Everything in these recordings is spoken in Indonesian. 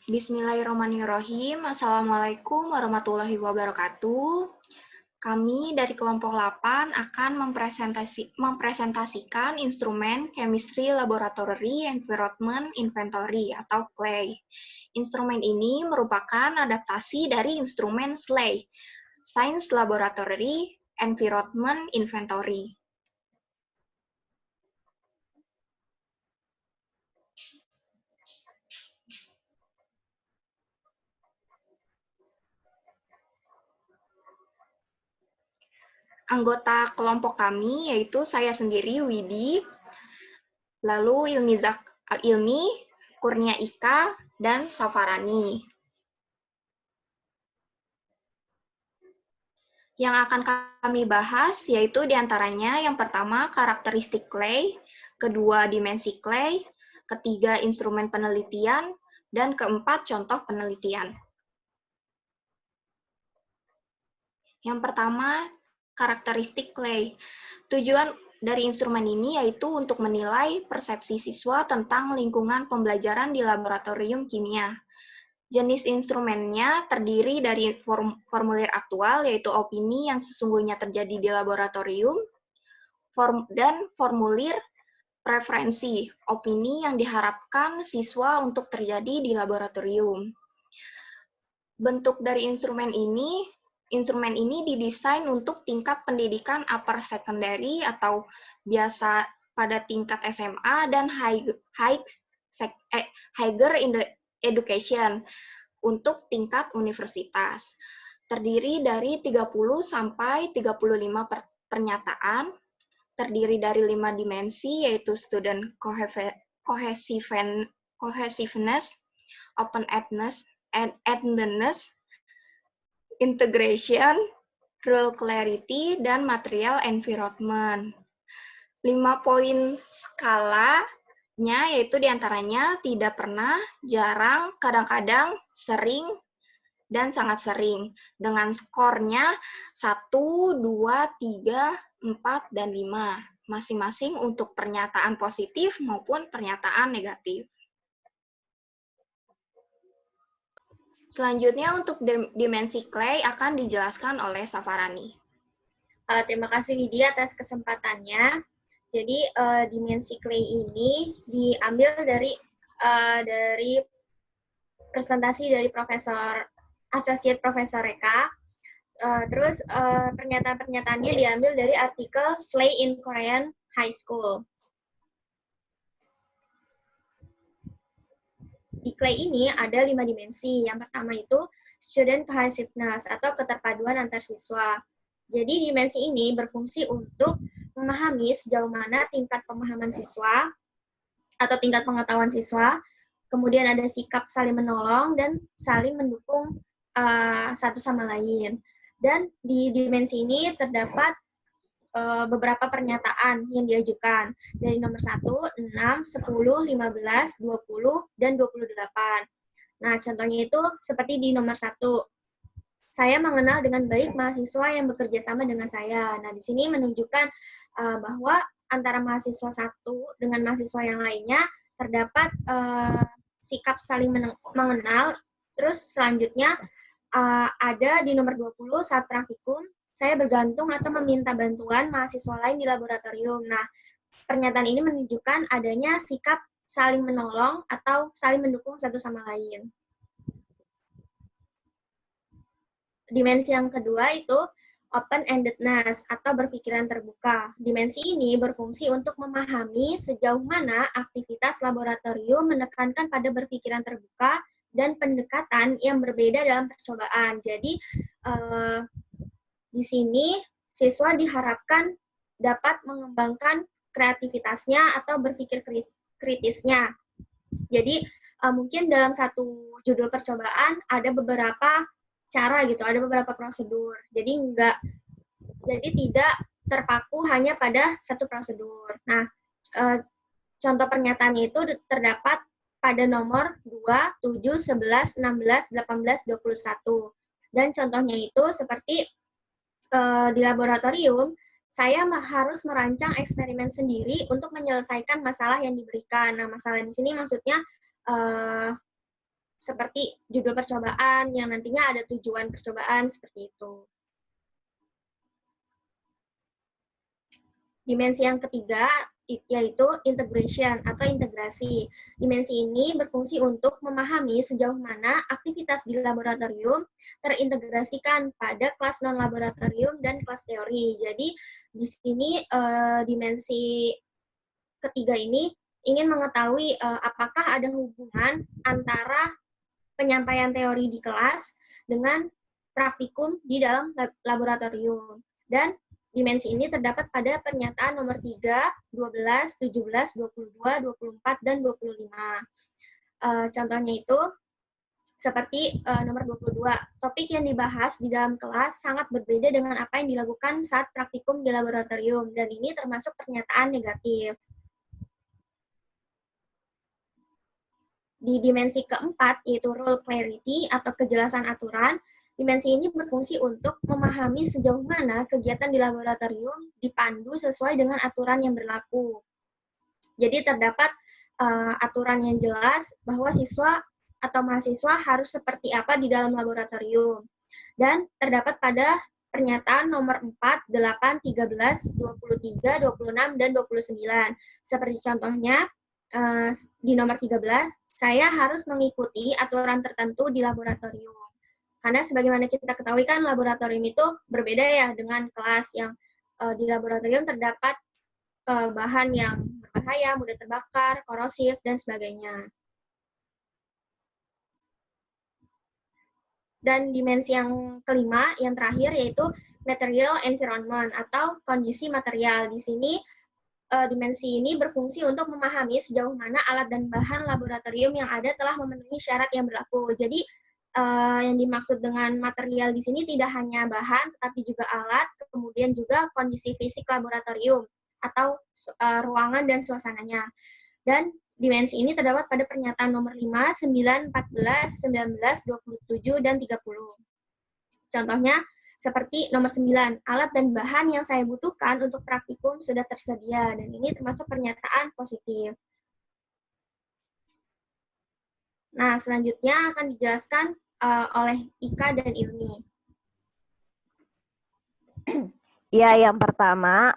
Bismillahirrahmanirrahim. Assalamualaikum warahmatullahi wabarakatuh. Kami dari kelompok 8 akan mempresentasikan instrumen Chemistry Laboratory Environment Inventory atau CLAI. Instrumen ini merupakan adaptasi dari instrumen SLAI, Science Laboratory Environment Inventory. Anggota kelompok kami yaitu saya sendiri, Widi, lalu Ilmi, Kurnia Ika, dan Safarani. Yang akan kami bahas yaitu diantaranya yang pertama karakteristik clay, kedua dimensi clay, ketiga instrumen penelitian, dan keempat contoh penelitian. Yang pertama, karakteristik clay. Tujuan dari instrumen ini yaitu untuk menilai persepsi siswa tentang lingkungan pembelajaran di laboratorium kimia. Jenis instrumennya terdiri dari formulir aktual, yaitu opini yang sesungguhnya terjadi di laboratorium, dan formulir preferensi, opini yang diharapkan siswa untuk terjadi di laboratorium. Bentuk dari instrumen ini didesain untuk tingkat pendidikan upper secondary atau biasa pada tingkat SMA dan higher education untuk tingkat universitas. Terdiri dari 30 sampai 35 pernyataan, terdiri dari 5 dimensi yaitu student cohesiveness, open-endedness, integration, rule clarity, dan material environment. 5 poin skalanya yaitu diantaranya tidak pernah, jarang, kadang-kadang, sering, dan sangat sering. Dengan skornya 1, 2, 3, 4, dan 5. Masing-masing untuk pernyataan positif maupun pernyataan negatif. Selanjutnya untuk dimensi clay akan dijelaskan oleh Safarani. Terima kasih Widya atas kesempatannya. Jadi dimensi clay ini diambil dari presentasi dari Associate Profesor Reka. Terus pernyataan-pernyataannya diambil dari artikel Slay in Korean High School. Di clay ini ada 5 dimensi. Yang pertama itu student cohesiveness atau keterpaduan antar siswa. Jadi dimensi ini berfungsi untuk memahami sejauh mana tingkat pemahaman siswa atau tingkat pengetahuan siswa, kemudian ada sikap saling menolong dan saling mendukung satu sama lain. Dan di dimensi ini terdapat beberapa pernyataan yang diajukan dari nomor 1, 6, 10, 15, 20, dan 28. Nah, contohnya itu seperti di nomor 1. Saya mengenal dengan baik mahasiswa yang bekerja sama dengan saya. Nah, di sini menunjukkan bahwa antara mahasiswa satu dengan mahasiswa yang lainnya terdapat sikap saling mengenal. Terus selanjutnya ada di nomor 20 saat praktikum, saya bergantung atau meminta bantuan mahasiswa lain di laboratorium. Nah, pernyataan ini menunjukkan adanya sikap saling menolong atau saling mendukung satu sama lain. Dimensi yang kedua itu open-endedness atau berpikiran terbuka. Dimensi ini berfungsi untuk memahami sejauh mana aktivitas laboratorium menekankan pada berpikiran terbuka dan pendekatan yang berbeda dalam percobaan. Jadi, di sini siswa diharapkan dapat mengembangkan kreativitasnya atau berpikir kritisnya. Jadi mungkin dalam satu judul percobaan ada beberapa cara gitu, ada beberapa prosedur. Jadi tidak terpaku hanya pada satu prosedur. Nah, contoh pernyataannya itu terdapat pada nomor 2, 7, 11, 16, 18, 21. Dan contohnya itu seperti di laboratorium, saya harus merancang eksperimen sendiri untuk menyelesaikan masalah yang diberikan. Nah, masalah di sini maksudnya seperti judul percobaan yang nantinya ada tujuan percobaan seperti itu. Dimensi yang ketiga yaitu integration atau integrasi. Dimensi ini berfungsi untuk memahami sejauh mana aktivitas di laboratorium terintegrasikan pada kelas non-laboratorium dan kelas teori. Jadi di sini dimensi ketiga ini ingin mengetahui apakah ada hubungan antara penyampaian teori di kelas dengan praktikum di dalam laboratorium. Dan dimensi ini terdapat pada pernyataan nomor 3, 12, 17, 22, 24, dan 25. Contohnya itu seperti nomor 22. Topik yang dibahas di dalam kelas sangat berbeda dengan apa yang dilakukan saat praktikum di laboratorium, dan ini termasuk pernyataan negatif. Di dimensi keempat, yaitu rule clarity atau kejelasan aturan, dimensi ini berfungsi untuk memahami sejauh mana kegiatan di laboratorium dipandu sesuai dengan aturan yang berlaku. Jadi terdapat aturan yang jelas bahwa siswa atau mahasiswa harus seperti apa di dalam laboratorium. Dan terdapat pada pernyataan nomor 4, 8, 13, 23, 26, dan 29. Seperti contohnya, di nomor 13, saya harus mengikuti aturan tertentu di laboratorium. Karena sebagaimana kita ketahui kan laboratorium itu berbeda ya dengan kelas yang di laboratorium terdapat bahan yang berbahaya, mudah terbakar, korosif, dan sebagainya. Dan dimensi yang kelima, yang terakhir, yaitu material environment atau kondisi material. Di sini dimensi ini berfungsi untuk memahami sejauh mana alat dan bahan laboratorium yang ada telah memenuhi syarat yang berlaku. Jadi yang dimaksud dengan material di sini tidak hanya bahan, tetapi juga alat, kemudian juga kondisi fisik laboratorium atau ruangan dan suasananya. Dan dimensi ini terdapat pada pernyataan nomor 5, 9, 14, 19, 27, dan 30. Contohnya, seperti nomor 9, alat dan bahan yang saya butuhkan untuk praktikum sudah tersedia, dan ini termasuk pernyataan positif. Nah, selanjutnya akan dijelaskan oleh Ika dan Ilmi. Ya, yang pertama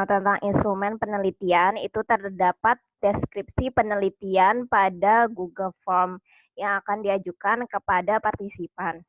tentang instrumen penelitian itu terdapat deskripsi penelitian pada Google Form yang akan diajukan kepada partisipan.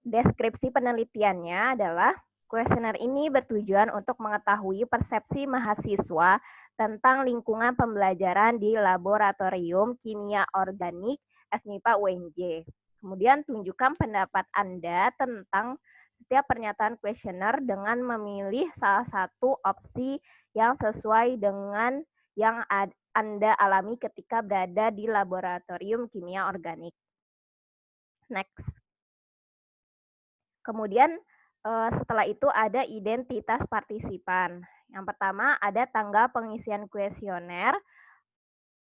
Deskripsi penelitiannya adalah kuesioner ini bertujuan untuk mengetahui persepsi mahasiswa tentang lingkungan pembelajaran di laboratorium kimia organik FMIPA UNJ. Kemudian tunjukkan pendapat Anda tentang setiap pernyataan kuesioner dengan memilih salah satu opsi yang sesuai dengan yang Anda alami ketika berada di laboratorium kimia organik. Next. Kemudian setelah itu ada identitas partisipan. Yang pertama ada tanggal pengisian kuesioner.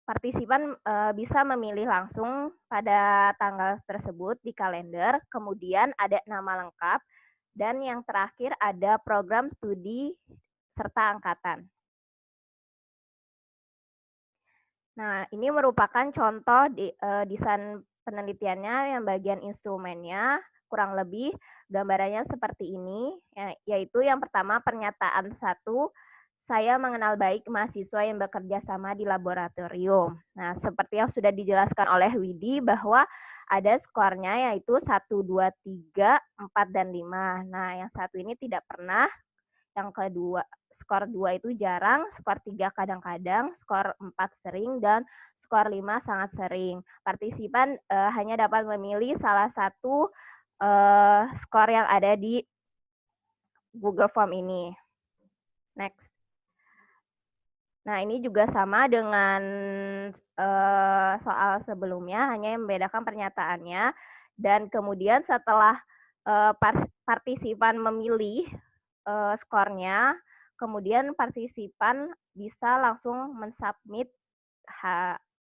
Partisipan bisa memilih langsung pada tanggal tersebut di kalender. Kemudian ada nama lengkap. Dan yang terakhir ada program studi serta angkatan. Nah, ini merupakan contoh desain penelitiannya yang bagian instrumennya. Kurang lebih gambarannya seperti ini, yaitu yang pertama pernyataan 1, saya mengenal baik mahasiswa yang bekerja sama di laboratorium. Nah, seperti yang sudah dijelaskan oleh Widi bahwa ada skornya yaitu 1, 2, 3, 4, dan 5. Nah, yang satu ini tidak pernah, yang kedua skor 2 itu jarang, skor 3 kadang-kadang, skor 4 sering, dan skor 5 sangat sering. Partisipan hanya dapat memilih salah satu skor yang ada di Google Form ini. Next. Nah, ini juga sama dengan soal sebelumnya, hanya yang membedakan pernyataannya. Dan kemudian setelah partisipan memilih skornya, kemudian partisipan bisa langsung mensubmit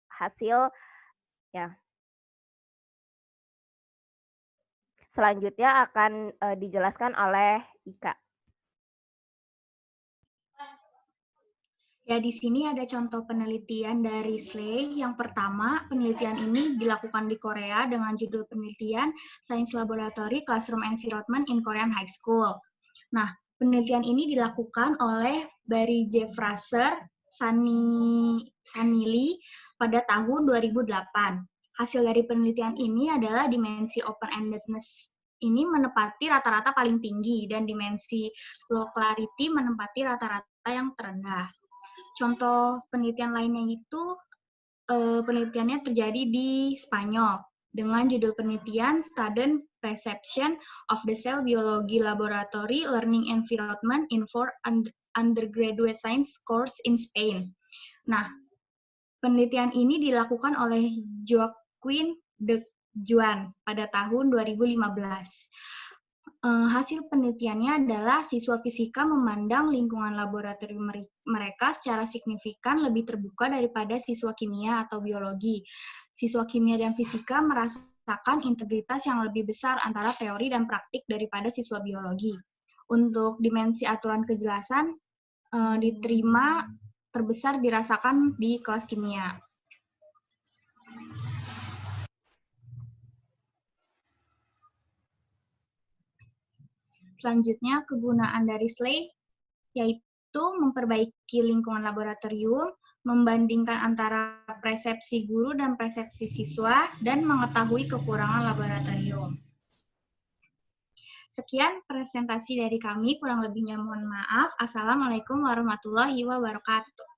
hasil ya. Selanjutnya akan dijelaskan oleh Ika. Ya, di sini ada contoh penelitian dari Slay. Yang pertama, penelitian ini dilakukan di Korea dengan judul penelitian Science Laboratory Classroom Environment in Korean High School. Nah, penelitian ini dilakukan oleh Barry J. Fraser, Sunny Lee pada tahun 2008. Hasil dari penelitian ini adalah dimensi open-endedness ini menempati rata-rata paling tinggi dan dimensi low clarity menempati rata-rata yang terendah. Contoh penelitian lainnya itu penelitiannya terjadi di Spanyol dengan judul penelitian Student Perception of the Cell Biology Laboratory Learning Environment in 4 Undergraduate Science Course in Spain. Nah, penelitian ini dilakukan oleh Joaquin de Juan pada tahun 2015. Hasil penelitiannya adalah siswa fisika memandang lingkungan laboratorium mereka secara signifikan lebih terbuka daripada siswa kimia atau biologi. Siswa kimia dan fisika merasakan integritas yang lebih besar antara teori dan praktik daripada siswa biologi. Untuk dimensi aturan kejelasan, diterima terbesar dirasakan di kelas kimia. Selanjutnya, kegunaan dari Slay yaitu memperbaiki lingkungan laboratorium, membandingkan antara persepsi guru dan persepsi siswa, dan mengetahui kekurangan laboratorium. Sekian presentasi dari kami, kurang lebihnya mohon maaf. Assalamualaikum warahmatullahi wabarakatuh.